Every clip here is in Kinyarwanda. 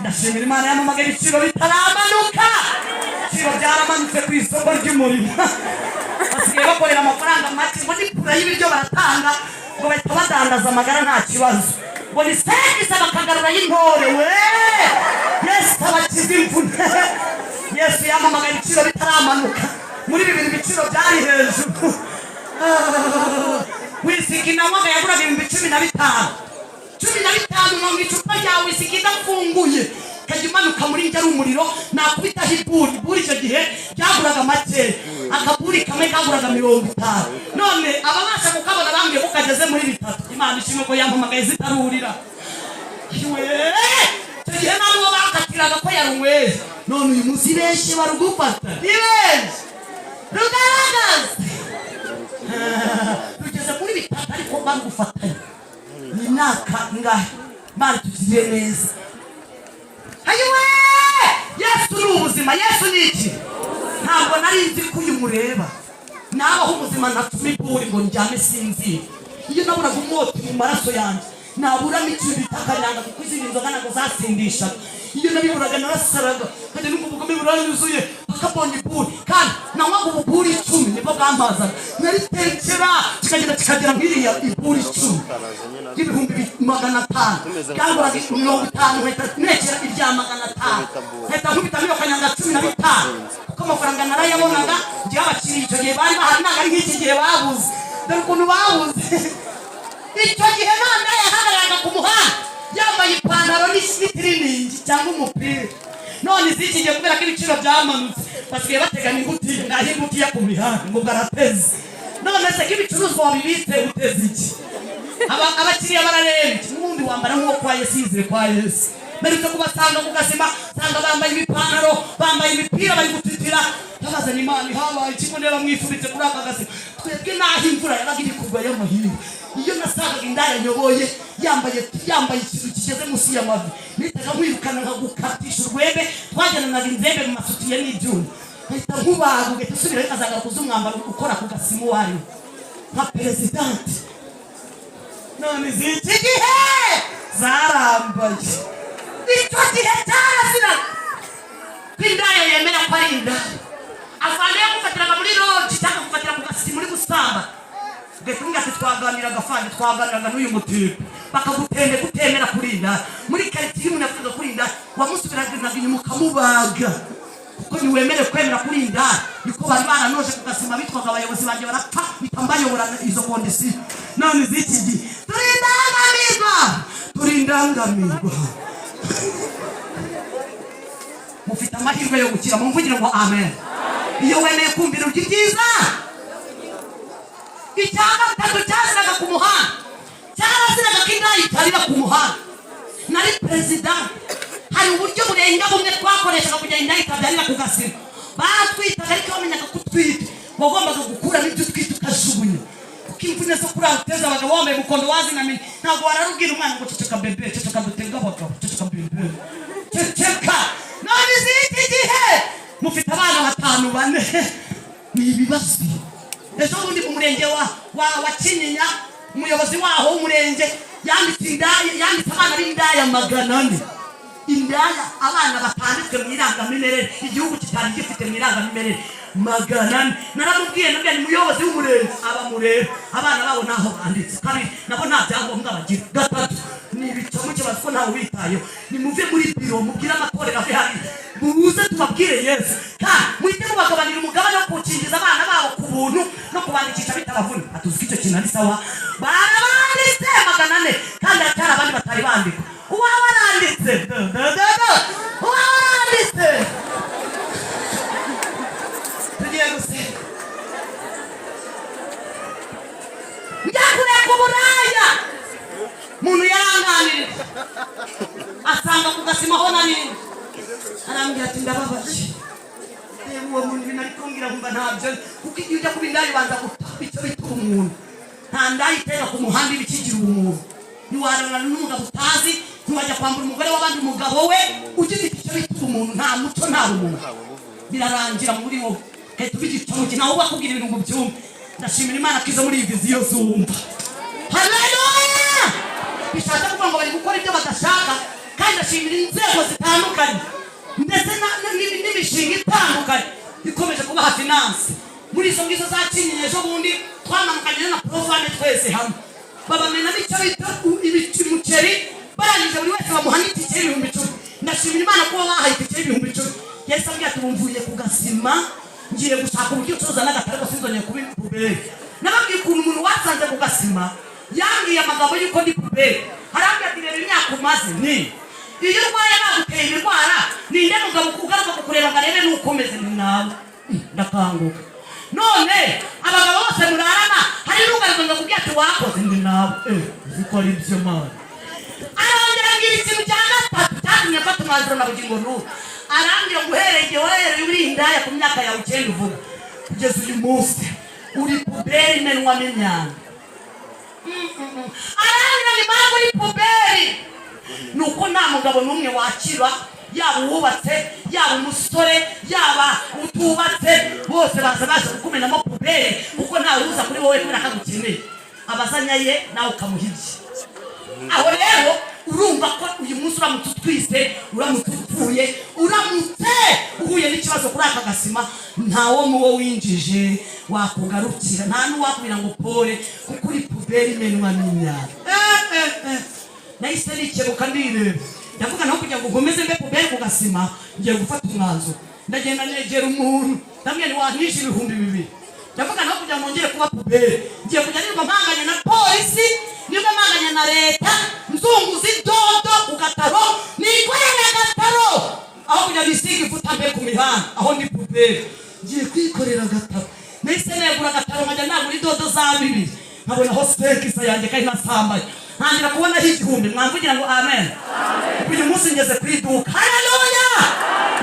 ndashimira Imana yamamagaye ibiciro bitaramanuka. Ibiciro byaramanutse ku isoko ry'umurimo. Basigaye bakorera amafaranga make ngo nipura y'ibiryo baratanga ngo bahita badandaza amagara nta kibazo. Ngo ni service bakagarura y'intore we. Yesu abakiza imvune. Yesu yamamagaye ibiciro bitaramanuka. Muri bibiri ibiciro byari hejuru. Wisiki nawaga yaguraga 15,000. 15 mu icupa rya wisiki idafunguye. Kajumanuka muri njye ari umuriro nakubita hiburi. Buri icyo gihe byaguraga make. Akaburi kamwe kaguraga 50. None ababasha kukabona bambye kukageze muri 3. Imana ishimwe ko yampamagaye zitarurira. Iwe icyo gihe nabo bakatiraga ko yarumwe. None uyu munsi benshi barugufata. Benshi rugaragaza tugeze muri 3 ariko barugufatanya. Ni naka ngahe Imana tugiye neza. Ayiwe Yesu ni ubuzima. Yesu ni iki? Ntabwo nari nzi ko uyu mureba nabaho ubuzima natuma iburi ngo njyame sinzi. Iyo naburaga umwoti mu maraso yanjye nabura n'icyo bitakanyanga kuko izindi nzoga nago zasindisha. Iyo nabiburaga narasaraga kandi n'ubwo bugome buranyuzuye bakabonye iburi kandi nawaga uburi 10 nibo bwampazaga. Naritekera kikagera nk'iriya iburi 10 y'ibihumbi 500 byaguraga 50 hita nekera ibya 500 hita nkubita miyo kanyanga 15 kuko amafaranga narayabonaga ngiye abakiri icyo gihe bari bahari nanga ari nk'iki gihe babuze. Dore ukuntu babuze icyo gihe nanda yahagararaga ku muhanda yambaye ipantaro n'isitiriningi cyangwa umupira. None ziki gihe kubera ko ibiciro byamanutse basigaye bateganya ingutiya ngaho ingutiya ku mihanda ngo barateze. None se k'ibicuruzwa wabibitse uteze iki? Abakiriya bararembye n'ubundi wambara nk'uwo kwa Yesu yizire kwa Yesu. Meretse kubasanga ku gasima sanga bambaye ibipantaro bambaye imipira bari gutitira. Tabazana Imana habaye ikigo nera mwifubitse kuri aka gasima. Twebwe naho imvura yabaga iri kugwa y'amahiri. Iyo nasangaga indaya nyoboye yambaye ikintu kigeze munsi y'amavi nitaga mwirukana nkagukatisha urwebe twajyananaga inzembe mu masutiye n'ibyuma ahita nkubaga ugahita usubira bikazagaruka uza umwambaro ukora ku gasima wari nka presidenti. None ziki gihe zarambaye icyo gihe cyarasina kwindaya yemera ko ari indaya afande yakufatiraga muri roji cyangwa kufatira ku gasima muri gusamba. Getunga twaganira gafandi twaganiraga n'uyu mutipe bakagutende gutemera kurinda muri quartier umuntu avuga kurinda wamusubiraga inyuma ukamubaga kuko ni wemere kwemera kurinda niko bari baranoje kugasima bitwaga abayobozi banje barapfa bitambayobora izo kondisi. None ziki turindangamirwa mufite amahirwe yo gukira mumvugire ngo amen. Iyo wemeye kumvira ubyiza icyanga bitatu cyaziraga ku muhanda cyaraziraga ko indaya itarira ku muhanda. Nari president hari uburyo burenga bumwe twakoreshaga kugira indaya itabyarira ku gasima. Baratwitaga ariko bamenyaga kutwita wagombaga gukura n'ibyo twita ukajugunya kuko imvune zo kuranteza abagabo bambaye mukondo wazinamye ntabwo wararubwira umwana ngo ceceka bebe ceceka dutega abagabo ceceka bebe ceceka. None ziki gihe mufite abana 5 bane ni ibibazo. Ejo bundi mu murenge wa Kinyinya umuyobozi waho w'umurenge yanditse abana b'indaya 400. Indaya abana batanditse mu irangamimerere igihugu kitari gifite mu irangamimerere 400. Naramubwiye nabwo ni umuyobozi w'umurenge abamureba abana babo naho banditse kandi nabo nta byangombwa bagira. 3 ni ibicamu cy'abasko ntawe witayo nimuve muri biro mubwira amatorero afi hari muze tubabwire Yesu kandi muhite mubagabanira umugabane wo kukingiza abana babo ku buntu no kubandikisha bitabavuna. Atuzi icyo kintu ari sawa barabanditse 400 kandi atari abandi batari bandika. Uwabaranditse uwabaranditse tugiye gusenga njyakure ku buraya muntu yaranganira asanga ku gasima ho nari arambwira ati ndababaje uwo muntu binari kumbwira ngo ntabyo kuko iyo ujya kubindaya ubanza gutapitsa bituma umuntu nta ndaya itera ku muhanda ibikigira umuntu. Niwarana n'umugabo utazi ntiwajya kwambura umugore w'abandi umugabo we ugize icyo bituma umuntu nta muco nta umuntu birarangira muri wowe hahita ubigitoki nawe bakubwira ibintu ngo byumve. Ndashimira Imana kiza muri iyi viziyo zumva. Haleluya. Bishaka kuvuga ngo bari gukora ibyo badashaka kandi ndashimira inzego zitandukanye ndetse n'imishinga itandukanye ikomeje kubaha finance muri izo ngizo zakinye ejo bundi twanamukanye na profane twese hamwe babamena n'icyo bita umuceri barangije buri wese bamuha n'itike y'ibihumbi 10. ndashimira Imana kuba bahaye itike y'ibihumbi 10. Yesu ambwiye ati bumvuye ku Gasima ngiye gushaka uburyo ucuruza n'agataro sinzongeye kuba puberi. Nababwiye ukuntu umuntu wasanze ku Gasima yambwiye amagambo y'uko ndi puberi. Harambwiye ati reba imyaka umaze ni iyo urwaye naguteye ibirwara ninde mugabo kugaruka kukureba ngo arebe n'uko umeze nawe ndakanguka. None abagabo bose murarana hari n'ugaruka ngo kubwira ati wakoze ndi nawe uko ari byo Mana. Arongera ngira ikintu cya gatatu cyatumye mfata umwanzuro na bugingo n'ubu. Arambwira ngo uhereye wahereye uri indaya ku myaka yawe 9 uvuga kugeza uyu munsi uri puberi imenwa n'imyanda. Arambwira ngo impamvu uri puberi nuko nta mugabo n'umwe wakira, yaba uwubatse yaba umusore yaba utubatse bose baza kukumenamo puberi kuko ntawe uza kuri wowe kubera akagukeneye abazanya ye nawe ukamuhibye. Aho rero urumva ko uyu munsi uramutse utwise uramutse upfuye uramutse uhuye n'ikibazo kuri aka Gasima ntawo muwo winjije wakugarukira nta n'uwakubira ngo pole kuko uri puberi imenwa n'imyanda. Nahise nikebuka ndireba ndavuga naho kugira ngo ngomeze mbe puberi ku Gasima ngiye gufata umwanzuro ndagenda negera umuntu ndamwe ni wantije 2,000. ndavuga naho kugira ngo ngire kuba puberi ngiye kujya nirwa mpanganye na polisi nirwa mpanganye na leta nzunguzi dodo ku gataro nikorera gataro aho kujya nisiga ifuta mbe ku mihanda aho ndi puberi ngiye kwikorera gataro. Nahise negura gataro nkajya nagura idodo za 2 nkabona ho stekisa yanjye kandi nasambaye ntangira kubona h'igihumbi. Mwamvugira ngo amen. Uyu munsi ngeze ku iduka. Haleluya.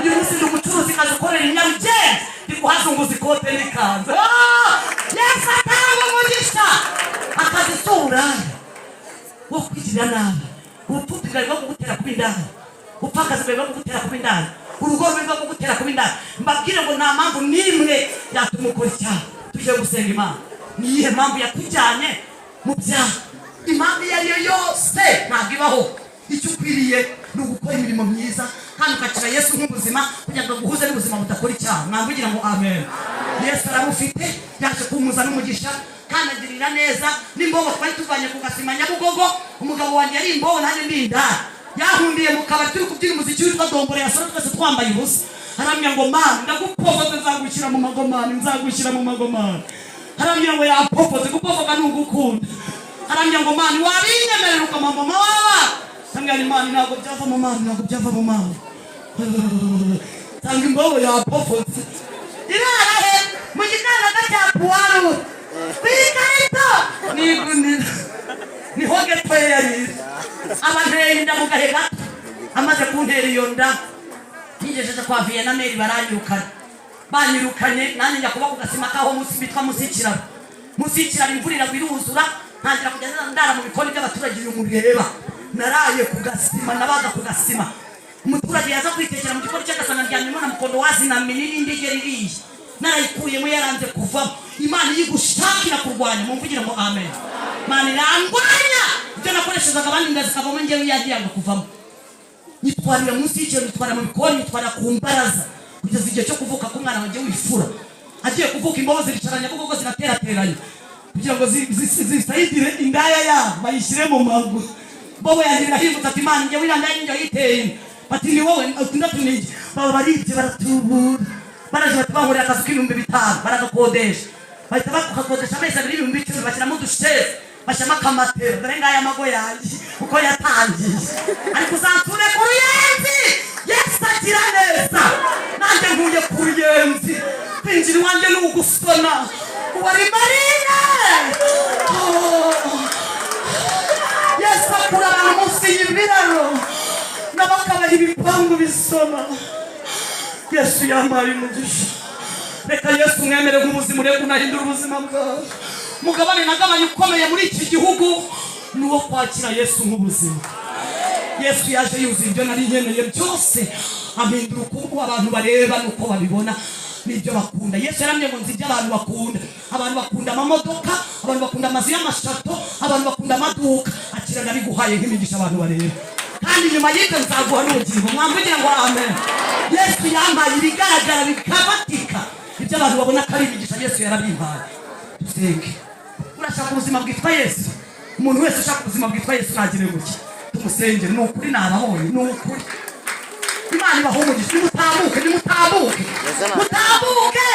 Uyu munsi ndi umucuruzi kazi ukorera Nyarugenge ndi kuhazunguza ikote n'ikanzu. Yesu atanga umugisha akazi sura wo kwigirira nabi ubupfupi bwawe bwo kugutera kuba indaya upfakazi bwawe bwo kugutera kuba indaya urugo rwawe bwo kugutera kuba indaya. Mbabwire ngo nta mpamvu n'imwe yatuma ukora icyaha. Tujye gusenga Imana. Ni iyihe mpamvu yakujyanye mu byaha? Impamvu iyo ari yo yose ntabwo ibaho. Icyo ukwiriye ni ugukora imirimo myiza kandi ukakira Yesu nk'ubuzima kugira ngo guhuze n'ubuzima budakora icyaha. Mwamvugira ngo amen. Yesu arabufite yaje kumuza n'umugisha kandi agirira neza. N'imbogo twari tuvanye ku Gasima Nyabugogo umugabo wanjye yari imbogo nanjye ndinda yahundiye mu kabari turi kubyina umuziki witwa Dombore yasora twese twambaye ubusa. Arambwira ngo Mana ndagupofoze nzagushyira mu magomane nzagushyira mu magomane. Arambwira ngo yapofoze gupofoka n'ugukunda. Arambwira ngo Mana wabinyemerera ukamama mama. Arambwira Imana ntabwo byava mu Mana ntabwo byava mu Mana. Tanga imbogo yapofoze irarahe mu gikanda cya puwaru bikarito nigunira niho getoye yari abanteye inda mu gahe gato amaze kuntera iyo nda nigejeje kwa Vietnameri banyirukanye nanjye njya kuba ku Gasima kaho munsi bitwa musikira imvurira biruzura ntangira kugenda ndara mu bikoni by'abaturage uyu mureba naraye ku Gasima nabaga ku Gasima. Umuturage yaza kwitekera mu gikoni cy'agasanga ryanyemo na mukondo wazi na minini ndigeri narayikuyemo yaranze kuvamo. Imana yigushakira kurwanya mumvugira ngo amen. Imana irangwanya ibyo nakoreshezaga abandi ndazikavamo ngewe yagiye kuvamo. Nitwarira munsi y'icyo nitwara mu bikoni nitwara ku mbaraza kugeza igihe cyo kuvuka ku mwana wanjye wifura agiye kuvuka imbogo ziricaranya kuko ziraterateranye kugira ngo zisayidire indaya yabo bayishyire mu mago. Bobo yagirira himutse ati Imana ngewe irandaya n'injyo yiteye bati ni wowe ndatunije baba baribye baratubura baraje batubahurira akazi k'ibihumbi 5 baragakodesha bahita bakakodesha amezi 2,000 bashyiramo udusheze bashyiramo akamatero dore ngaya amago yanjye uko yatangiye ariko uzanture ku Ruyenzi. Yesu agira neza nanjye nkuye ku Ruyenzi kwinjira iwanjye ni ugusona uwari marine. Yesu akura abantu munsi y'ibiraro n'abakabaha ibipangu bisoma. Yesu yambaye umugisha. Reka Yesu mwemere nk'ubuzima urebe unahindura ubuzima bwawe. Mugabane nagabanye ukomeye muri iki gihugu nuwo kwakira Yesu nk'ubuzima. Yesu yaje yuzuye ibyo nari nkeneye byose amindura uko abantu bareba nuko babibona n'ibyo bakunda. Yesu yaramye ngo nzi ibyo abantu bakunda amamodoka, abantu bakunda amazu y'amashato, abantu bakunda amaduka. Akira nabiguhaye nk'imigisha abantu bareba kandi nyuma y'ibyo nzaguha n'ubugingo. Mwamvugira ngo amen. Yesu yampaye ibigaragara bikafatika, ibyo abantu babona ko ari imigisha Yesu yarabimpaye. Dusenge. Urashaka ubuzima bwitwa Yesu? Umuntu wese ushaka ubuzima bwitwa Yesu nagire gutya, tumusengere. Ni ukuri nababonye, ni ukuri. Imana ibaha umugisha. Nimutambuke, nimutambuke, mutambuke.